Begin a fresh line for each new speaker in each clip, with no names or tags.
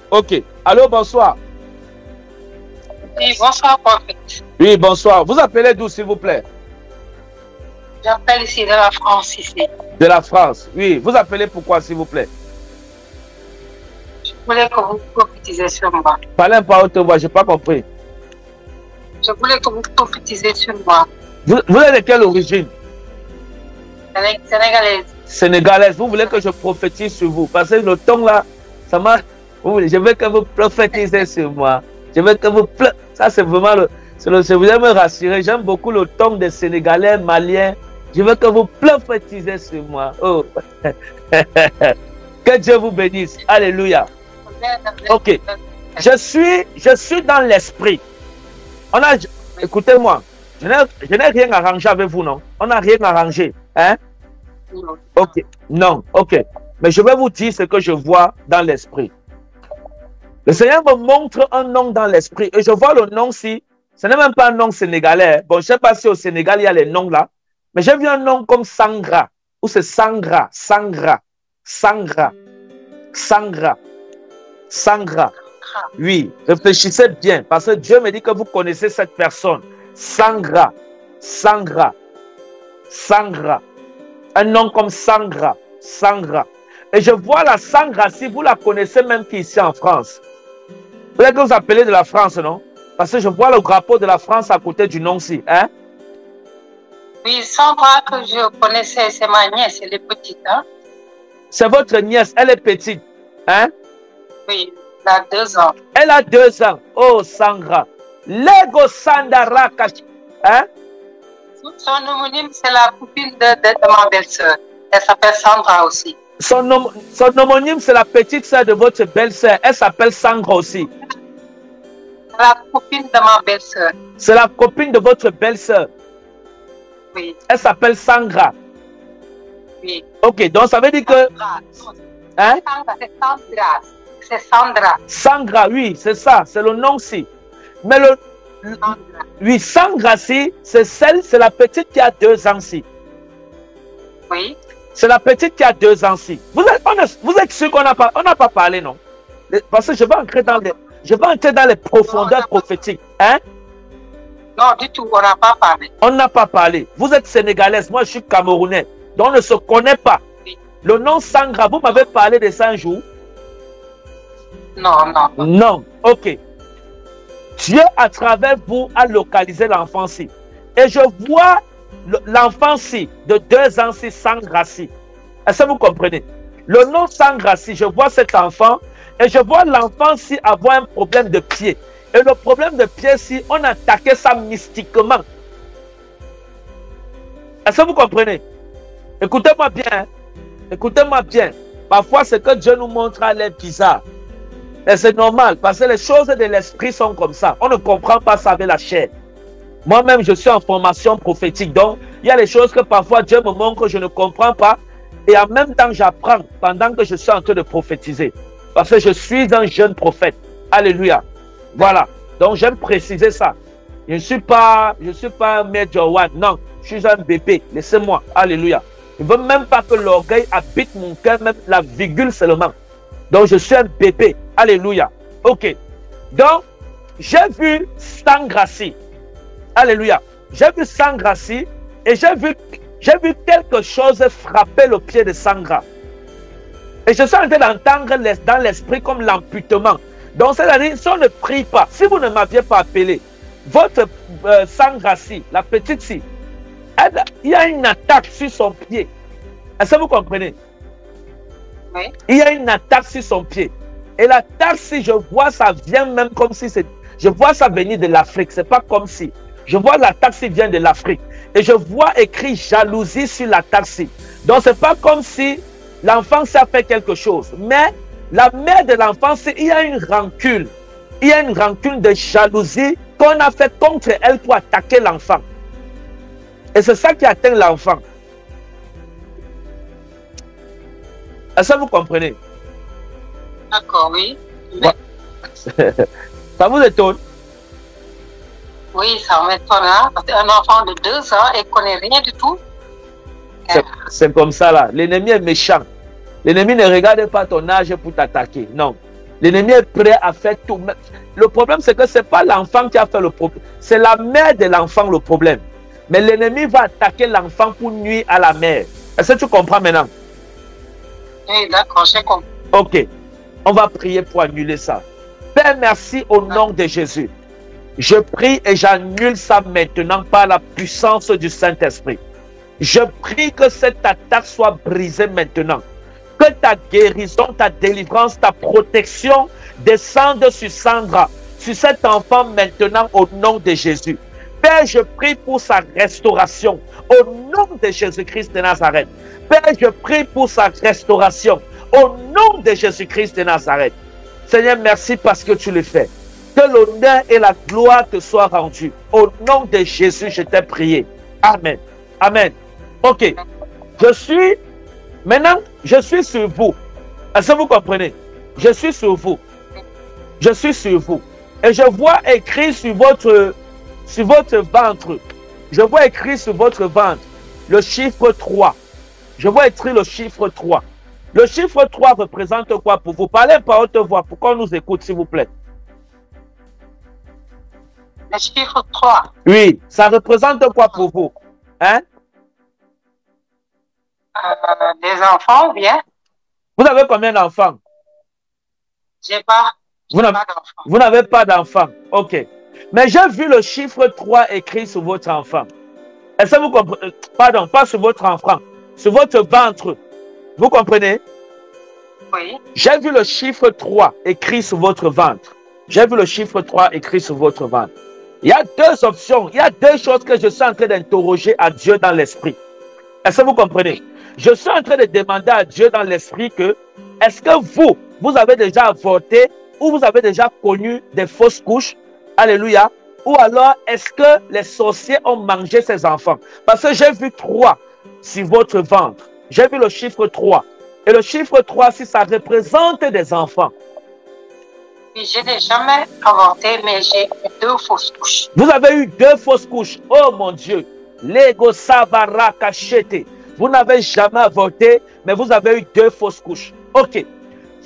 Ok. Allô, bonsoir.
Oui, bonsoir, prophète.
Oui, bonsoir. Vous appelez d'où, s'il vous plaît?
J'appelle ici de la France, ici.
De la France. Oui. Vous appelez pourquoi, s'il vous plaît?
Je voulais que vous prophétisiez sur moi.
Parlez un peu à haute voix, je n'ai pas compris.
Je voulais que vous prophétisiez sur moi.
Vous êtes de quelle origine?
Sénégalaise.
Sénégalaise. Vous voulez que je prophétise sur vous? Parce que le ton là, ça m'a... Je veux que vous prophétisez sur moi. Je veux que vous... Ça, c'est vraiment le... Je voulais me rassurer. J'aime beaucoup le ton des Sénégalais, Maliens. Je veux que vous prophétisez sur moi. Oh. Que Dieu vous bénisse. Alléluia. Ok. Je suis dans l'esprit. Écoutez-moi. Je n'ai rien arrangé avec vous, non? On n'a rien arrangé. Hein?
Non.
Ok. Non. Ok. Mais je vais vous dire ce que je vois dans l'esprit. Le Seigneur me montre un nom dans l'esprit. Et je vois le nom-ci. Ce n'est même pas un nom sénégalais. Bon, je ne sais pas si au Sénégal, il y a les noms là. Mais j'ai vu un nom comme Sangra. Ou c'est Sangra. Sangra. Sangra. Sangra. Sangra. Oui, réfléchissez bien. Parce que Dieu me dit que vous connaissez cette personne. Sangra. Sangra. Sangra. Un nom comme Sangra. Sangra. Et je vois la Sangra, si vous la connaissez même qu'ici en France. Vous voulez que vous appelez de la France, non? Parce que je vois le drapeau de la France à côté du nom-ci. Hein?
Oui, Sandra que je connaissais, c'est ma nièce, elle est petite. Hein?
C'est votre nièce, elle est petite. Hein?
Oui, elle a 2 ans.
Elle a 2 ans. Oh, Sangra. Lego Sandara. Hein?
Son homonyme, c'est la copine de ma belle-sœur. Elle s'appelle Sandra aussi.
Son homonyme, c'est la petite sœur de votre belle-sœur. Elle s'appelle Sangra aussi.
C'est la copine de ma belle-sœur.
C'est la copine de votre belle-sœur.
Oui.
Elle s'appelle Sangra.
Oui.
Ok, donc ça veut dire que... Hein?
C'est Sandra. C'est Sandra.
Sangra, oui, c'est ça. C'est le nom-ci. Mais oui, Sangra-ci, c'est la petite qui a 2 ans-ci.
Oui.
C'est la petite qui a 2 ans-ci. Vous êtes sûr qu'on n'a pas parlé, non? Parce que je vais entrer dans les profondeurs prophétiques. Hein?
Non, du tout, on n'a pas parlé.
On n'a pas parlé. Vous êtes sénégalaise, moi je suis camerounais. Donc on ne se connaît pas.
Oui.
Le nom Sangra, vous m'avez parlé de ça un jour?
Non, non.
Non, ok. Dieu, à travers vous, a localisé l'enfant-ci. Et je vois l'enfant-ci de 2 ans-ci, Sangra-ci. Est-ce que vous comprenez? Le nom Sangra-ci, je vois cet enfant et je vois l'enfant-ci avoir un problème de pied. Et le problème de pied-ci, on a attaqué ça mystiquement. Est-ce que vous comprenez? Écoutez-moi bien. Hein? Écoutez-moi bien. Parfois, ce que Dieu nous montre a l'air bizarre. Et c'est normal, parce que les choses de l'esprit sont comme ça. On ne comprend pas ça avec la chair. Moi-même, je suis en formation prophétique. Donc, il y a des choses que parfois Dieu me montre que je ne comprends pas. Et en même temps, j'apprends pendant que je suis en train de prophétiser. Parce que je suis un jeune prophète. Alléluia. Voilà. Donc, j'aime préciser ça. Je ne suis pas un Major One. Non, je suis un bébé. Laissez-moi. Alléluia. Je ne veux même pas que l'orgueil habite mon cœur, même la virgule seulement. Donc, je suis un bébé. Alléluia. Ok. Donc, j'ai vu Sangra-ci. Alléluia. J'ai vu Sangra-ci et j'ai vu quelque chose frapper le pied de Sangra. Et je suis en train d'entendre dans l'esprit comme l'amputement. Donc, c'est-à-dire, si on ne prie pas, si vous ne m'aviez pas appelé, votre Sangra-ci, la petite-ci, il y a une attaque sur son pied. Est-ce que vous comprenez?
Oui.
Il y a une attaque sur son pied. Et l'attaque, si je vois, ça vient même comme si c'est... Je vois ça venir de l'Afrique. C'est pas comme si... Je vois l'attaque qui vient de l'Afrique. Et je vois écrit jalousie sur l'attaque-ci. Donc, c'est pas comme si l'enfant a fait quelque chose. Mais la mère de l'enfant, il y a une rancune. Il y a une rancune de jalousie qu'on a fait contre elle pour attaquer l'enfant. Et c'est ça qui atteint l'enfant. Est-ce que vous comprenez?
D'accord, oui.
Mais... Ça vous étonne?
Oui, ça m'étonne. Hein? Parce qu'un enfant de 2 ans, il ne connaît rien du tout.
C'est comme ça là. L'ennemi est méchant. L'ennemi ne regarde pas ton âge pour t'attaquer. Non. L'ennemi est prêt à faire tout. Le problème, c'est que ce n'est pas l'enfant qui a fait le problème. C'est la mère de l'enfant le problème. Mais l'ennemi va attaquer l'enfant pour nuire à la mère. Est-ce que tu comprends maintenant?
Oui, d'accord, j'ai compris.
Ok. On va prier pour annuler ça. Père, merci au nom de Jésus. Je prie et j'annule ça maintenant par la puissance du Saint-Esprit. Je prie que cette attaque soit brisée maintenant. Que ta guérison, ta délivrance, ta protection descende sur Sandra, sur cet enfant maintenant au nom de Jésus. Père, je prie pour sa restauration au nom de Jésus-Christ de Nazareth. Père, je prie pour sa restauration au nom de Jésus-Christ de Nazareth. Seigneur, merci parce que tu le fais. Que l'honneur et la gloire te soient rendus. Au nom de Jésus, je t'ai prié. Amen. Amen. Ok. Maintenant, je suis sur vous. Est-ce que vous comprenez? Je suis sur vous. Je suis sur vous. Et je vois écrit sur votre ventre. Je vois écrit sur votre ventre le chiffre 3. Je vois écrit le chiffre 3. Le chiffre 3 représente quoi pour vous? Parlez par haute voix pour qu'on nous écoute, s'il vous plaît.
Le chiffre 3.
Oui, ça représente quoi pour vous? Hein?
Des enfants ou bien?
Vous avez combien d'enfants?
J'ai pas d'enfants.
Vous n'avez pas d'enfants. Ok. Mais j'ai vu le chiffre 3 écrit sur votre enfant. Est-ce que vous comprenez? Pardon, pas sur votre enfant. Sur votre ventre. Vous comprenez?
Oui.
J'ai vu le chiffre 3 écrit sur votre ventre. J'ai vu le chiffre 3 écrit sur votre ventre. Il y a deux options. Il y a deux choses que je suis en train d'interroger à Dieu dans l'esprit. Est-ce que vous comprenez? Je suis en train de demander à Dieu dans l'esprit que, est-ce que vous avez déjà avorté ou vous avez déjà connu des fausses couches? Alléluia. Ou alors, est-ce que les sorciers ont mangé ces enfants? Parce que j'ai vu 3 sur votre ventre. J'ai vu le chiffre 3. Et le chiffre 3, si ça représente des enfants.
Je n'ai jamais avorté, mais j'ai eu 2 fausses couches.
Vous avez eu 2 fausses couches. Oh mon Dieu. Lego Savara Kachete. Vous n'avez jamais avorté, mais vous avez eu 2 fausses couches. Ok.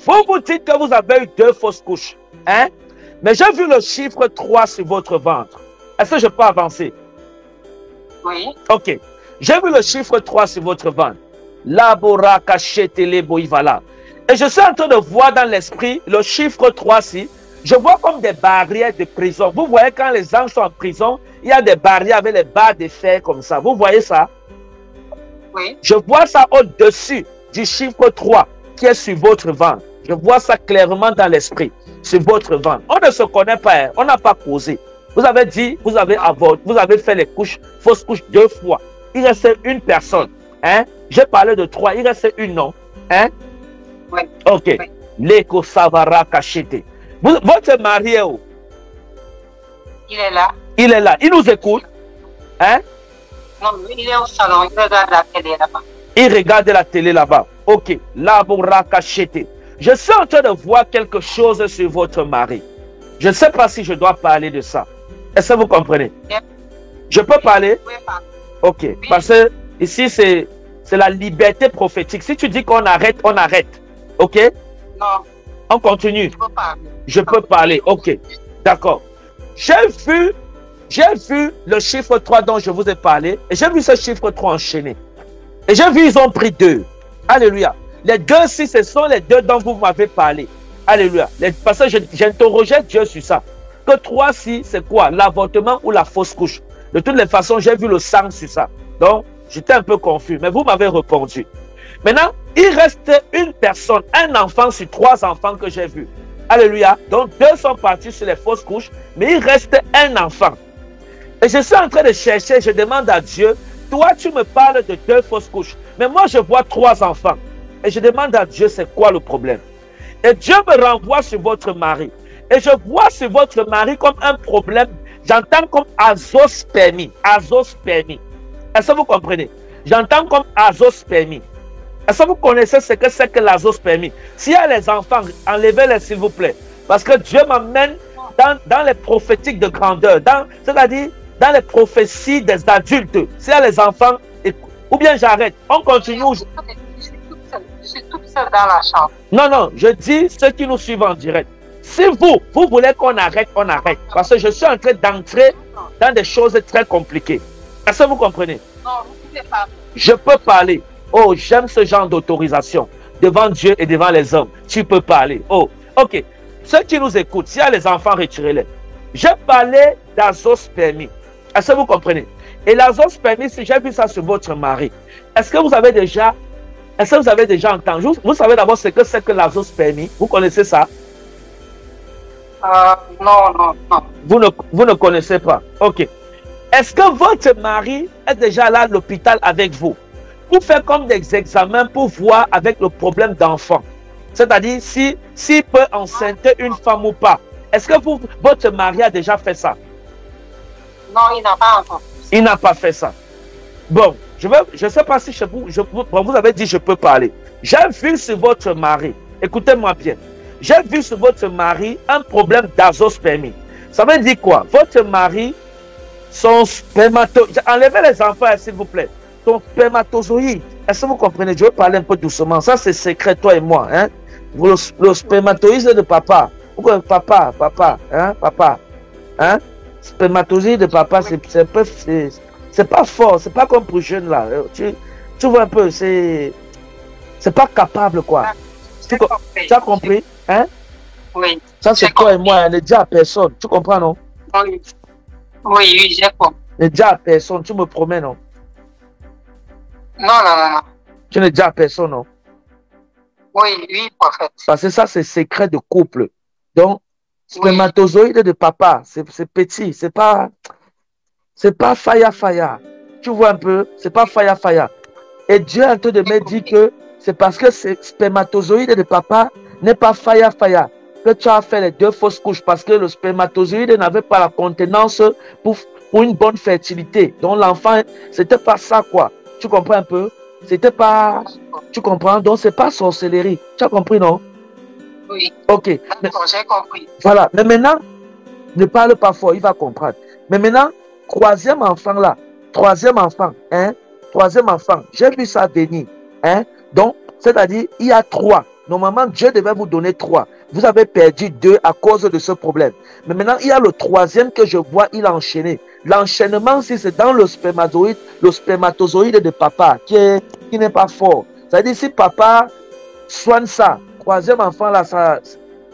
Vous dites que vous avez eu 2 fausses couches. Hein? Mais j'ai vu le chiffre 3 sur votre ventre. Est-ce que je peux avancer?
Oui.
Ok. J'ai vu le chiffre 3 sur votre ventre. Labora Kachete Leboivala. Et je suis en train de voir dans l'esprit le chiffre 3-ci. Je vois comme des barrières de prison. Vous voyez quand les gens sont en prison, il y a des barrières avec les barres de fer comme ça. Vous voyez ça?
Oui.
Je vois ça au-dessus du chiffre 3 qui est sur votre ventre. Je vois ça clairement dans l'esprit, sur votre ventre. On ne se connaît pas, hein? On n'a pas causé. Vous avez dit, vous avez avorté, vous avez fait les couches, fausses couches 2 fois. Il reste une personne. Hein? J'ai parlé de 3, il reste une, non? Hein?
Oui.
Ok.
Oui.
Leko Savara Kachete. Votre mari est où?
Il est là.
Il est là. Il nous écoute. Hein?
Non, il est au salon. Il regarde la télé là-bas.
Il regarde la télé là-bas. Ok. Labora Kachete. Je suis en train de voir quelque chose sur votre mari. Je ne sais pas si je dois parler de ça. Est-ce que vous comprenez? Je peux parler?
Oui, pas.
Ok.
Oui.
Parce que ici, c'est la liberté prophétique. Si tu dis qu'on arrête, on arrête. Ok?
Non,
On continue.
je peux pas.
Je peux parler. Ok. D'accord. J'ai vu le chiffre 3 dont je vous ai parlé. Et j'ai vu ce chiffre 3 enchaîné. Et j'ai vu, ils ont pris 2. Alléluia. Les 2, si ce sont les 2 dont vous m'avez parlé. Alléluia. Parce que j'interrogeais Dieu sur ça. Que 3, si, c'est quoi? L'avortement ou la fausse couche? De toutes les façons, j'ai vu le sang sur ça. Donc, j'étais un peu confus. Mais vous m'avez répondu. Maintenant, il reste une personne, un enfant sur 3 enfants que j'ai vus. Alléluia. Donc, 2 sont partis sur les fausses couches, mais il reste un enfant. Et je suis en train de chercher, je demande à Dieu, toi, tu me parles de 2 fausses couches, mais moi, je vois 3 enfants. Et je demande à Dieu, c'est quoi le problème? Et Dieu me renvoie sur votre mari. Et je vois sur votre mari comme un problème, j'entends comme azospermie. Azospermie. Est-ce que vous comprenez? J'entends comme azospermie. Est-ce que vous connaissez ce que c'est que l'azospermie? S'il y a les enfants, enlevez-les s'il vous plaît. Parce que Dieu m'amène dans les prophétiques de grandeur, c'est-à-dire dans les prophéties des adultes. S'il y a les enfants, ou bien j'arrête. On continue.
Je suis toute seule dans la chambre.
Non, je dis ceux qui nous suivent en direct. Si vous voulez qu'on arrête, on arrête. Parce que je suis en train d'entrer dans des choses très compliquées. Est-ce que vous comprenez?
Non, vous pouvez pas.
Je peux parler. Oh, j'aime ce genre d'autorisation. Devant Dieu et devant les hommes, tu peux parler. Oh, ok. Ceux qui nous écoutent, s'il y a les enfants, retirez-les. J'ai parlé d'azospermie. Est-ce que vous comprenez? Et l'azospermie, si j'ai vu ça sur votre mari, est-ce que vous avez déjà entendu? Vous savez d'abord ce que c'est que l'azospermie? Vous connaissez ça?
Non.
Vous ne connaissez pas. Ok. Est-ce que votre mari est déjà là à l'hôpital avec vous pour faire comme des examens pour voir avec le problème d'enfant? C'est-à-dire s'il peut enceinter une femme ou pas. Est-ce que votre mari a déjà fait ça?
Non, il n'a pas encore.
Il n'a pas fait ça. Bon, je ne sais pas si vous avez dit je peux parler. J'ai vu sur votre mari, écoutez-moi bien, j'ai vu sur votre mari un problème d'azospermie. Ça veut dire quoi? Votre mari, son spermatozoïde, enlevez les enfants s'il vous plaît, son spermatozoïde, est-ce que vous comprenez? Je veux parler un peu doucement, ça c'est secret toi et moi, hein? Le spermatozoïde de papa, papa, hein? Spermatozoïde de papa, c'est pas fort, c'est pas comme pour jeune là, tu vois un peu, c'est pas capable quoi. Tu as compris? Hein?
Oui.
Ça c'est toi et moi, ne dis à personne, tu comprends non?
Oui, j'ai compris.
Ne dis à personne, tu me promets non?
Non.
Tu ne dis à personne non?
Oui, prophète.
Parce que ça c'est secret de couple. Donc, spermatozoïde de papa, c'est petit, c'est pas faya. Tu vois un peu? C'est pas faya. Et Dieu est en train de me dire que c'est parce que ce spermatozoïde de papa n'est pas faya que tu as fait les 2 fausses couches, parce que le spermatozoïde n'avait pas la contenance pour une bonne fertilité. Donc l'enfant, c'était pas ça quoi. Tu comprends un peu? C'était pas... Tu comprends? Donc c'est pas sorcellerie. Tu as compris non?
Oui.
Ok.
D'accord, j'ai compris.
Voilà. Mais maintenant, ne parle pas fort, il va comprendre. Mais maintenant, troisième enfant, j'ai vu ça venir, hein? Donc, c'est-à-dire, il y a 3. Normalement, Dieu devait vous donner 3. Vous avez perdu 2 à cause de ce problème. Mais maintenant, il y a le 3e que je vois, il a enchaîné. L'enchaînement, si c'est dans le spermatozoïde de papa, qui n'est pas fort. C'est-à-dire, si papa soigne ça, 3e enfant là,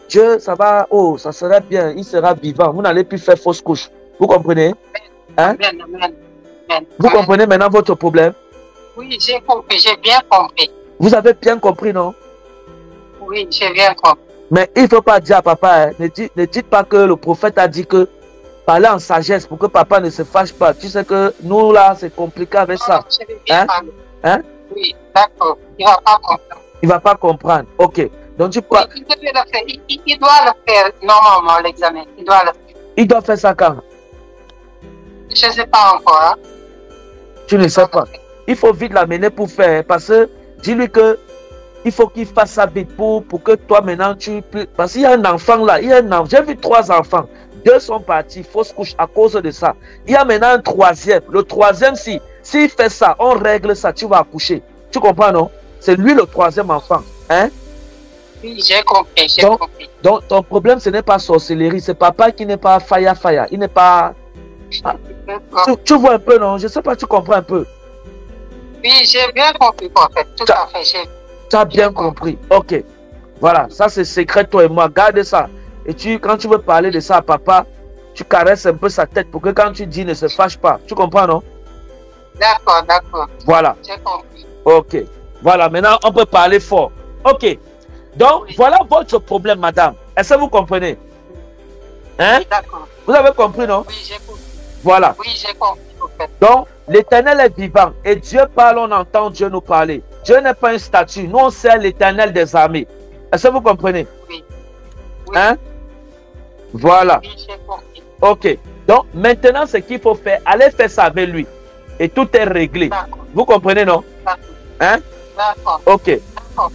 Dieu, ça va, ça sera bien, il sera vivant. Vous n'allez plus faire fausse couche. Vous comprenez? Hein?
Amen.
Vous comprenez maintenant votre problème?
Oui, j'ai compris, j'ai bien compris.
Vous avez bien compris, non?
Oui, j'ai bien compris.
Mais il ne faut pas dire à papa, ne dites pas que le prophète a dit que parlez en sagesse pour que papa ne se fâche pas. Tu sais que nous là, c'est compliqué avec ça.
Hein? Oui, d'accord. Il ne va pas comprendre.
Il ne va pas comprendre. Ok. Donc tu peux...
Oui, il doit le faire normalement, l'examen. Il doit le faire.
Il doit faire ça quand?
Je ne sais pas encore. Hein?
Tu ne sais pas. Il faut vite l'amener pour faire. Parce que dis-lui que il faut qu'il fasse ça vite pour que toi maintenant tu peux. Parce qu'il y a un enfant là. J'ai vu 3 enfants. 2 sont partis, fausse couche à cause de ça. Il y a maintenant un 3e. Le 3e, s'il fait ça, on règle ça, tu vas accoucher. Tu comprends, non? C'est lui le 3e enfant. Hein?
Oui, j'ai compris, compris.
Donc, ton problème, ce n'est pas sorcellerie. C'est papa qui n'est pas faya. Il n'est pas... Ah, tu vois un peu, non? Je ne sais pas, tu comprends un peu.
Oui, j'ai bien compris, en fait. Tout à fait.
Tu as bien compris. Ok. Voilà, ça c'est secret, toi et moi. Garde ça. Et quand tu veux parler de ça à papa, tu caresses un peu sa tête pour que quand tu dis, ne se fâche pas. Tu comprends, non?
D'accord.
Voilà.
J'ai compris.
Ok. Voilà, maintenant on peut parler fort. Ok. Donc, voilà votre problème, madame. Est-ce que vous comprenez? Hein?
Oui, d'accord.
Vous avez compris, non?
Oui, j'ai compris.
Voilà.
Oui, j'ai compris, en fait.
Donc, l'Éternel est vivant. Et Dieu parle, on entend Dieu nous parler. Dieu n'est pas une statue. Nous, on sert l'Éternel des armées. Est-ce que vous comprenez?
Oui.
Hein? Voilà.
Oui, j'ai compris.
Ok. Donc, maintenant, ce qu'il faut faire, allez faire ça avec lui. Et tout est réglé. Vous comprenez, non? Hein?
D'accord.
Ok.
D'accord.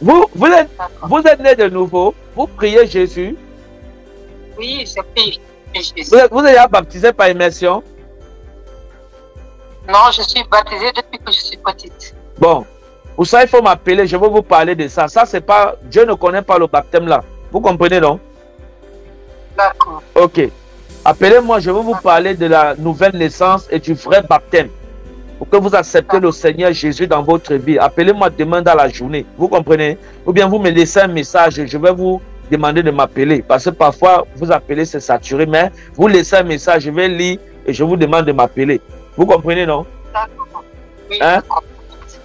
Vous êtes né de nouveau. Vous priez Jésus.
Oui, je prie Jésus.
Vous êtes déjà baptisé par immersion?
Non, je suis baptisée depuis que je suis petite.
Bon. Pour ça, il faut m'appeler. Je vais vous parler de ça. Ça, c'est pas... Dieu ne connaît pas le baptême là. Vous comprenez, non?
D'accord.
Ok. Appelez-moi, je vais vous parler de la nouvelle naissance et du vrai baptême. Pour que vous acceptez le Seigneur Jésus dans votre vie. Appelez-moi demain dans la journée. Vous comprenez? Ou bien vous me laissez un message, je vais vous demander de m'appeler. Parce que parfois, vous appelez, c'est saturé, mais vous laissez un message, je vais lire et je vous demande de m'appeler. Vous comprenez, non?
D'accord. Oui,
hein?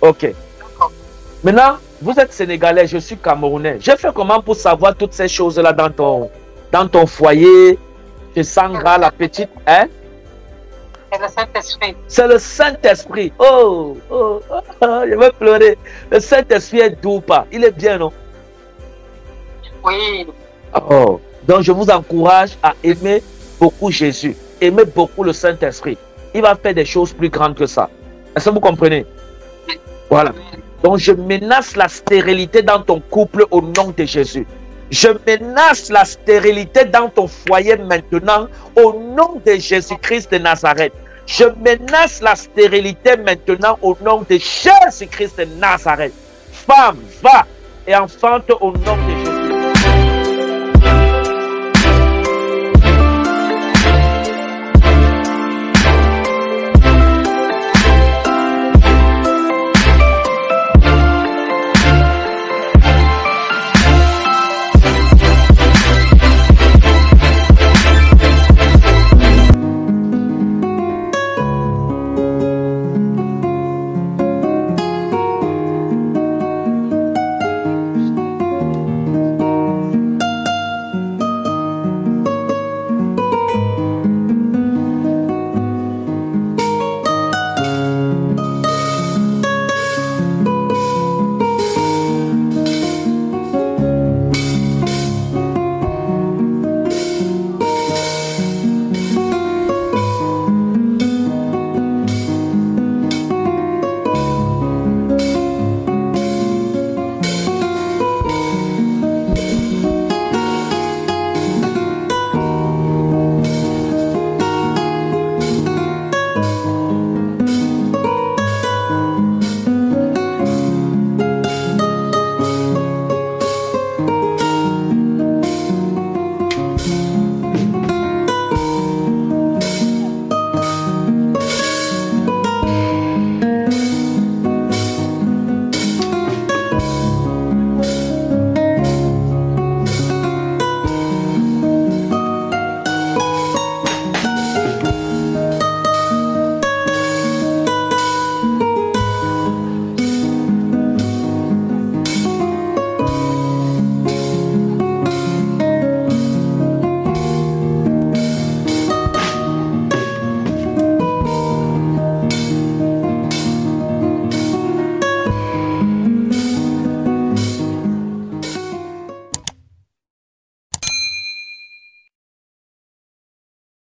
Ok. Maintenant, vous êtes sénégalais, je suis camerounais. J'ai fait comment pour savoir toutes ces choses-là dans ton foyer? Je sens gras, la petite, hein?
C'est le Saint-Esprit.
C'est le Saint-Esprit. Oh, oh, oh, oh, je vais pleurer. Le Saint-Esprit est doux, pas? Il est bien, non?
Oui.
Oh. Donc, je vous encourage à aimer beaucoup Jésus. Aimer beaucoup le Saint-Esprit. Il va faire des choses plus grandes que ça. Est-ce que vous comprenez? Voilà. Donc, je menace la stérilité dans ton couple au nom de Jésus. Je menace la stérilité dans ton foyer maintenant au nom de Jésus-Christ de Nazareth. Je menace la stérilité maintenant au nom de Jésus-Christ de Nazareth. Femme, va et enfante au nom de Jésus.